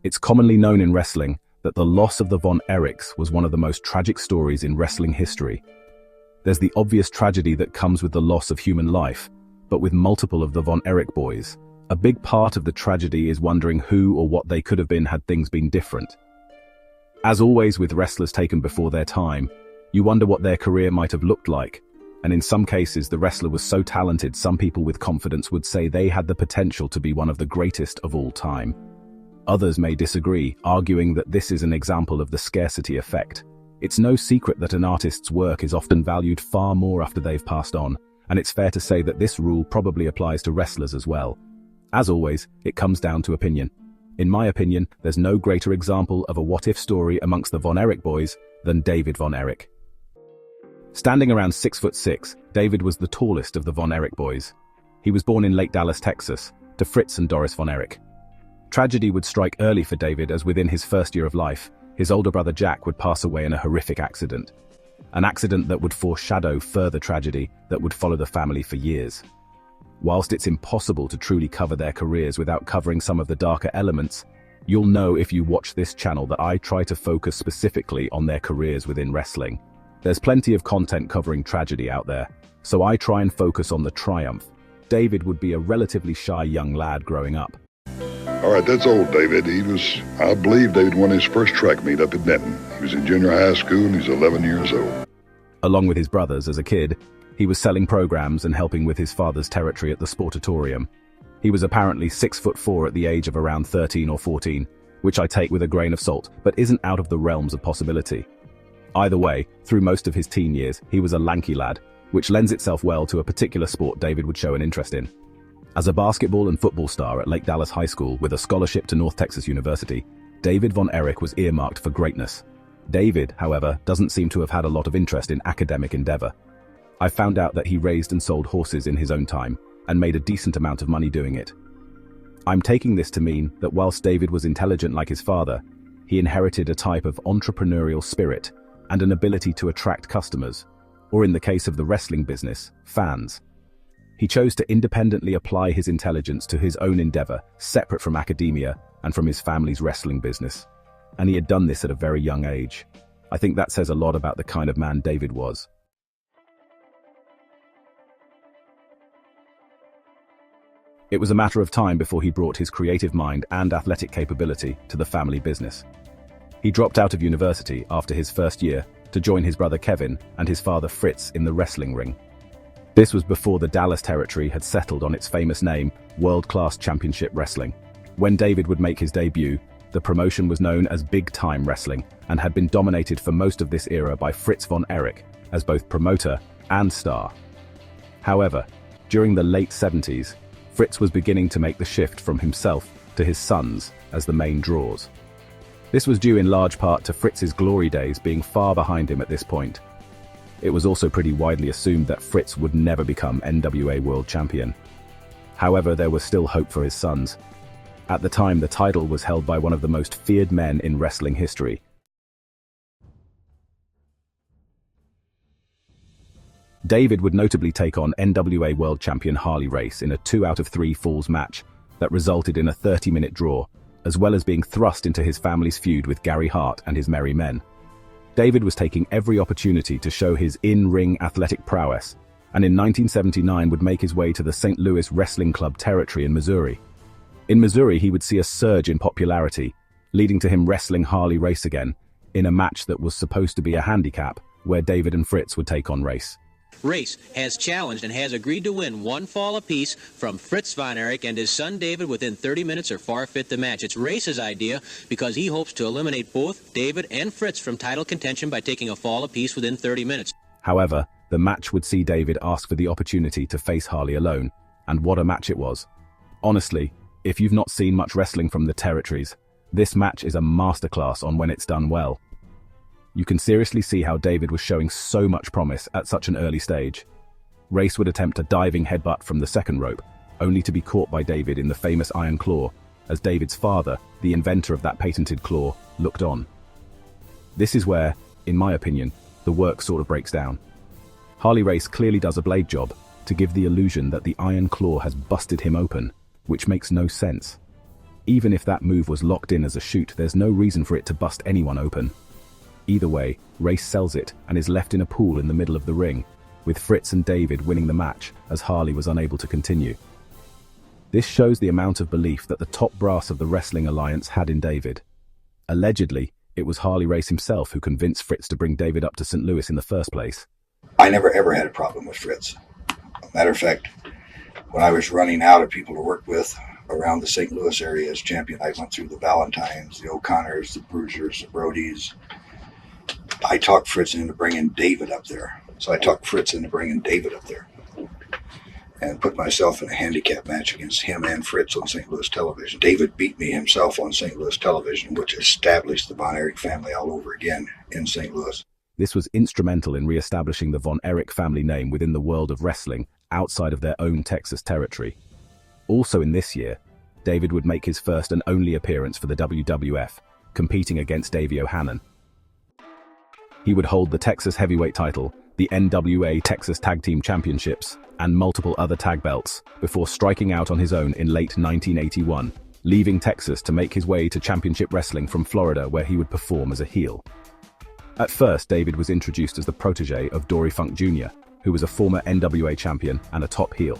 It's commonly known in wrestling that the loss of the Von Erichs was one of the most tragic stories in wrestling history. There's the obvious tragedy that comes with the loss of human life, but with multiple of the Von Erich boys, a big part of the tragedy is wondering who or what they could have been had things been different. As always with wrestlers taken before their time, you wonder what their career might have looked like, and in some cases the wrestler was so talented some people with confidence would say they had the potential to be one of the greatest of all time. Others may disagree, arguing that this is an example of the scarcity effect. It's no secret that an artist's work is often valued far more after they've passed on, and it's fair to say that this rule probably applies to wrestlers as well. As always, it comes down to opinion. In my opinion, there's no greater example of a what-if story amongst the Von Erich boys than David Von Erich. Standing around 6'6", David was the tallest of the Von Erich boys. He was born in Lake Dallas, Texas, to Fritz and Doris Von Erich. Tragedy would strike early for David as within his first year of life, his older brother Jack would pass away in a horrific accident. An accident that would foreshadow further tragedy that would follow the family for years. Whilst it's impossible to truly cover their careers without covering some of the darker elements, you'll know if you watch this channel that I try to focus specifically on their careers within wrestling. There's plenty of content covering tragedy out there, so I try and focus on the triumph. David would be a relatively shy young lad growing up. All right, that's old David. I believe David won his first track meet up in Denton. He was in junior high school and he's 11 years old. Along with his brothers as a kid, he was selling programs and helping with his father's territory at the Sportatorium. He was apparently 6'4" at the age of around 13 or 14, which I take with a grain of salt, but isn't out of the realms of possibility. Either way, through most of his teen years, he was a lanky lad, which lends itself well to a particular sport David would show an interest in. As a basketball and football star at Lake Dallas High School with a scholarship to North Texas University, David Von Erich was earmarked for greatness. David, however, doesn't seem to have had a lot of interest in academic endeavor. I found out that he raised and sold horses in his own time, and made a decent amount of money doing it. I'm taking this to mean that whilst David was intelligent like his father, he inherited a type of entrepreneurial spirit and an ability to attract customers, or in the case of the wrestling business, fans. He chose to independently apply his intelligence to his own endeavor, separate from academia and from his family's wrestling business. And he had done this at a very young age. I think that says a lot about the kind of man David was. It was a matter of time before he brought his creative mind and athletic capability to the family business. He dropped out of university after his first year to join his brother Kevin and his father Fritz in the wrestling ring. This was before the Dallas territory had settled on its famous name, World Class Championship Wrestling. When David would make his debut, the promotion was known as Big Time Wrestling and had been dominated for most of this era by Fritz Von Erich as both promoter and star. However, during the late 70s, Fritz was beginning to make the shift from himself to his sons as the main draws. This was due in large part to Fritz's glory days being far behind him at this point. It was also pretty widely assumed that Fritz would never become NWA World Champion. However, there was still hope for his sons. At the time, the title was held by one of the most feared men in wrestling history. David would notably take on NWA World Champion Harley Race in a 2 out of 3 falls match that resulted in a 30-minute draw, as well as being thrust into his family's feud with Gary Hart and his Merry Men. David was taking every opportunity to show his in-ring athletic prowess, and in 1979 would make his way to the St. Louis Wrestling Club territory in Missouri. In Missouri, he would see a surge in popularity, leading to him wrestling Harley Race again, in a match that was supposed to be a handicap, where David and Fritz would take on Race. Race has challenged and has agreed to win one fall apiece from Fritz Von Erich and his son David within 30 minutes or forfeit the match. It's Race's idea because he hopes to eliminate both David and Fritz from title contention by taking a fall apiece within 30 minutes. However, the match would see David ask for the opportunity to face Harley alone, and what a match it was. Honestly, if you've not seen much wrestling from the territories, this match is a masterclass on when it's done well. You can seriously see how David was showing so much promise at such an early stage. Race would attempt a diving headbutt from the second rope, only to be caught by David in the famous Iron Claw, as David's father, the inventor of that patented claw, looked on. This is where, in my opinion, the work sort of breaks down. Harley Race clearly does a blade job to give the illusion that the Iron Claw has busted him open, which makes no sense. Even if that move was locked in as a shoot, there's no reason for it to bust anyone open. Either way, Race sells it and is left in a pool in the middle of the ring, with Fritz and David winning the match as Harley was unable to continue. This shows the amount of belief that the top brass of the Wrestling Alliance had in David. Allegedly, it was Harley Race himself who convinced Fritz to bring David up to St. Louis in the first place. I never ever had a problem with Fritz. Matter of fact, when I was running out of people to work with around the St. Louis area as champion, I went through the Valentines, the O'Connors, the Bruisers, the Brodies. I talked Fritz into bringing David up there. So I talked Fritz into bringing David up there and put myself in a handicap match against him and Fritz on St. Louis television. David beat me himself on St. Louis television, which established the Von Erich family all over again in St. Louis. This was instrumental in re-establishing the Von Erich family name within the world of wrestling outside of their own Texas territory. Also in this year, David would make his first and only appearance for the WWF, competing against Davey O'Hannon. He would hold the Texas Heavyweight title, the NWA Texas Tag Team Championships, and multiple other tag belts, before striking out on his own in late 1981, leaving Texas to make his way to championship wrestling from Florida, where he would perform as a heel. At first, David was introduced as the protege of Dory Funk Jr., who was a former NWA champion and a top heel.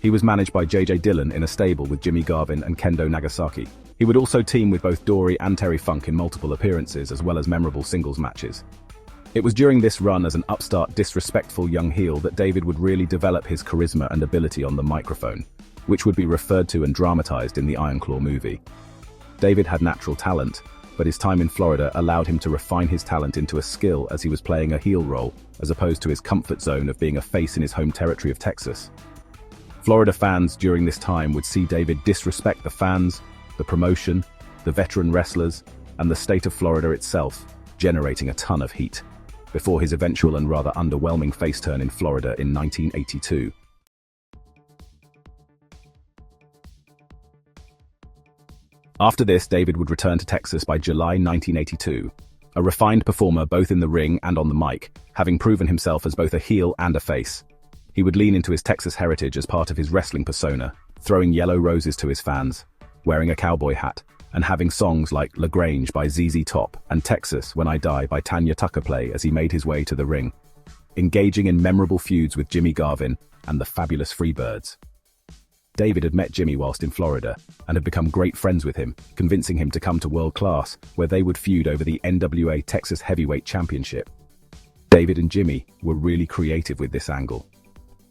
He was managed by J.J. Dillon in a stable with Jimmy Garvin and Kendo Nagasaki. He would also team with both Dory and Terry Funk in multiple appearances, as well as memorable singles matches. It was during this run as an upstart, disrespectful young heel that David would really develop his charisma and ability on the microphone, which would be referred to and dramatized in the Iron Claw movie. David had natural talent, but his time in Florida allowed him to refine his talent into a skill as he was playing a heel role, as opposed to his comfort zone of being a face in his home territory of Texas. Florida fans during this time would see David disrespect the fans, the promotion, the veteran wrestlers, and the state of Florida itself, generating a ton of heat, before his eventual and rather underwhelming face turn in Florida in 1982. After this, David would return to Texas by July 1982, a refined performer both in the ring and on the mic, having proven himself as both a heel and a face. He would lean into his Texas heritage as part of his wrestling persona, throwing yellow roses to his fans, wearing a cowboy hat, and having songs like La Grange by ZZ Top and Texas When I Die by Tanya Tucker play as he made his way to the ring, engaging in memorable feuds with Jimmy Garvin and the Fabulous Freebirds. David had met Jimmy whilst in Florida and had become great friends with him, convincing him to come to World Class, where they would feud over the NWA Texas Heavyweight Championship. David and Jimmy were really creative with this angle.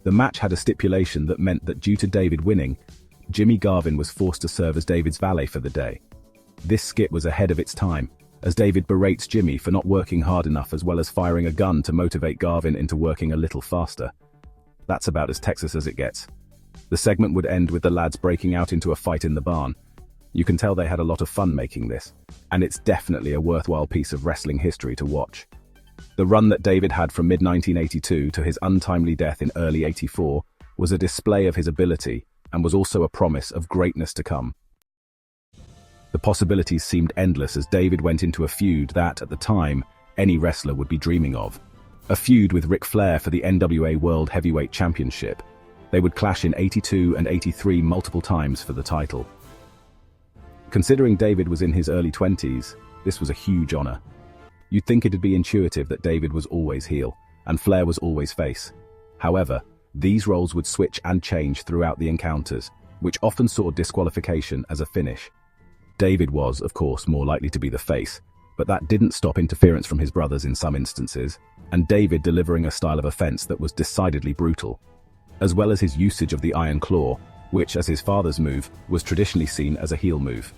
The match had a stipulation that meant that due to David winning, Jimmy Garvin was forced to serve as David's valet for the day. This skit was ahead of its time, as David berates Jimmy for not working hard enough as well as firing a gun to motivate Garvin into working a little faster. That's about as Texas as it gets. The segment would end with the lads breaking out into a fight in the barn. You can tell they had a lot of fun making this, and it's definitely a worthwhile piece of wrestling history to watch. The run that David had from mid-1982 to his untimely death in early '84 was a display of his ability and was also a promise of greatness to come. The possibilities seemed endless as David went into a feud that, at the time, any wrestler would be dreaming of. A feud with Ric Flair for the NWA World Heavyweight Championship. They would clash in '82 and '83 multiple times for the title. Considering David was in his early 20s, this was a huge honor. You'd think it'd be intuitive that David was always heel, and Flair was always face. However, these roles would switch and change throughout the encounters, which often saw disqualification as a finish. David was, of course, more likely to be the face, but that didn't stop interference from his brothers in some instances, and David delivering a style of offense that was decidedly brutal, as well as his usage of the Iron Claw, which, as his father's move, was traditionally seen as a heel move.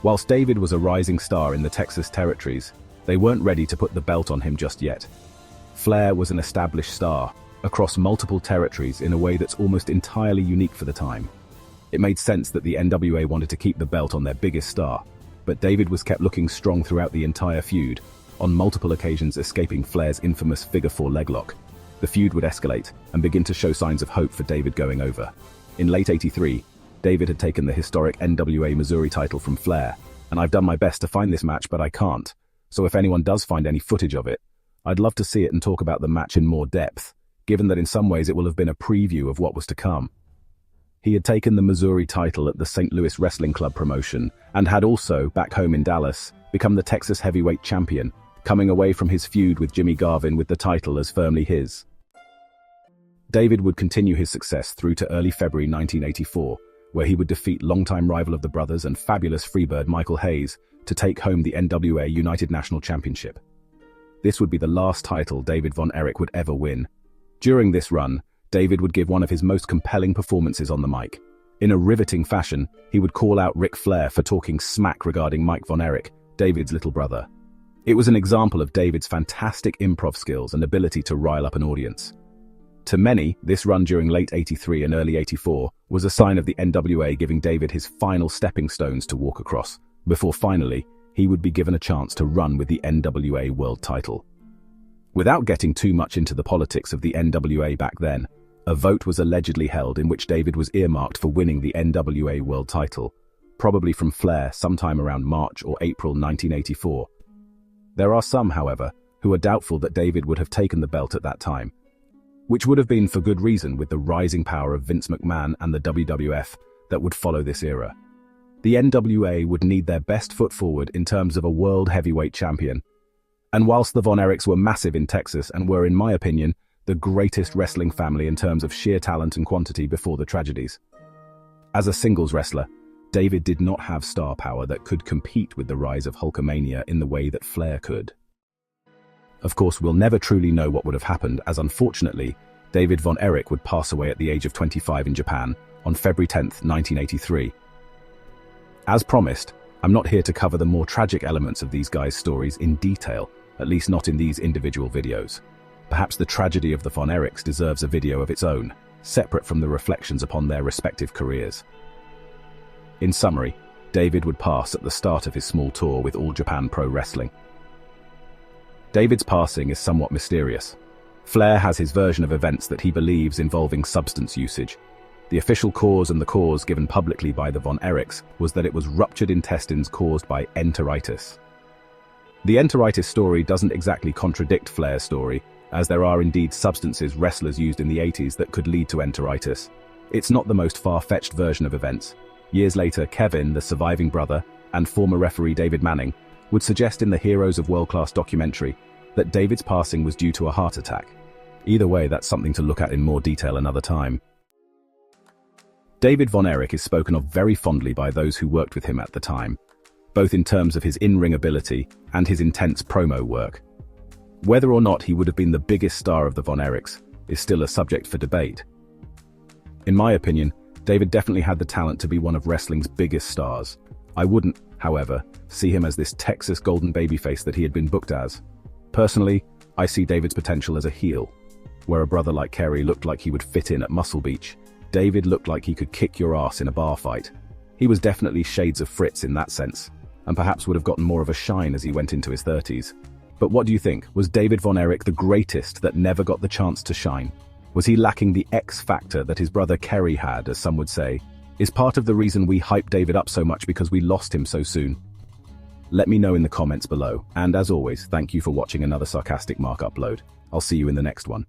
Whilst David was a rising star in the Texas territories, they weren't ready to put the belt on him just yet. Flair was an established star, across multiple territories in a way that's almost entirely unique for the time. It made sense that the NWA wanted to keep the belt on their biggest star, but David was kept looking strong throughout the entire feud, on multiple occasions escaping Flair's infamous figure four leg lock. The feud would escalate and begin to show signs of hope for David going over. In late '83, David had taken the historic NWA Missouri title from Flair, and I've done my best to find this match, but I can't. So if anyone does find any footage of it, I'd love to see it and talk about the match in more depth, given that in some ways it will have been a preview of what was to come. He had taken the Missouri title at the St. Louis Wrestling Club promotion and had also, back home in Dallas, become the Texas heavyweight champion, coming away from his feud with Jimmy Garvin with the title as firmly his. David would continue his success through to early February 1984, where he would defeat longtime rival of the brothers and fabulous freebird Michael Hayes to take home the NWA United National Championship. This would be the last title David Von Erich would ever win. During this run, David would give one of his most compelling performances on the mic. In a riveting fashion, he would call out Ric Flair for talking smack regarding Mike Von Erich, David's little brother. It was an example of David's fantastic improv skills and ability to rile up an audience. To many, this run during late '83 and early '84 was a sign of the NWA giving David his final stepping stones to walk across, before finally, he would be given a chance to run with the NWA World title. Without getting too much into the politics of the NWA back then, a vote was allegedly held in which David was earmarked for winning the NWA World title, probably from Flair sometime around March or April 1984. There are some, however, who are doubtful that David would have taken the belt at that time, which would have been for good reason with the rising power of Vince McMahon and the WWF that would follow this era. The NWA would need their best foot forward in terms of a world heavyweight champion. And whilst the Von Erichs were massive in Texas and were, in my opinion, the greatest wrestling family in terms of sheer talent and quantity before the tragedies, as a singles wrestler, David did not have star power that could compete with the rise of Hulkamania in the way that Flair could. Of course, we'll never truly know what would have happened, as unfortunately, David Von Erich would pass away at the age of 25 in Japan on February 10, 1983. As promised, I'm not here to cover the more tragic elements of these guys' stories in detail, at least not in these individual videos. Perhaps the tragedy of the Von Erichs deserves a video of its own, separate from the reflections upon their respective careers. In summary, David would pass at the start of his small tour with All Japan Pro Wrestling. David's passing is somewhat mysterious. Flair has his version of events that he believes involving substance usage. The official cause and the cause given publicly by the Von Erichs was that it was ruptured intestines caused by enteritis. The enteritis story doesn't exactly contradict Flair's story, as there are indeed substances wrestlers used in the '80s that could lead to enteritis. It's not the most far-fetched version of events. Years later, Kevin, the surviving brother, and former referee David Manning, would suggest in the Heroes of World Class documentary that David's passing was due to a heart attack. Either way, that's something to look at in more detail another time. David Von Erich is spoken of very fondly by those who worked with him at the time, both in terms of his in-ring ability and his intense promo work. Whether or not he would have been the biggest star of the Von Erichs is still a subject for debate. In my opinion, David definitely had the talent to be one of wrestling's biggest stars. I wouldn't, however, see him as this Texas golden babyface that he had been booked as. Personally, I see David's potential as a heel. Where a brother like Kerry looked like he would fit in at Muscle Beach, David looked like he could kick your ass in a bar fight. He was definitely shades of Fritz in that sense, and perhaps would have gotten more of a shine as he went into his 30s. But what do you think? Was David Von Erich the greatest that never got the chance to shine? Was he lacking the X factor that his brother Kerry had, as some would say? Is part of the reason we hype David up so much because we lost him so soon? Let me know in the comments below, and as always, thank you for watching another Sarcastic Mark upload. I'll see you in the next one.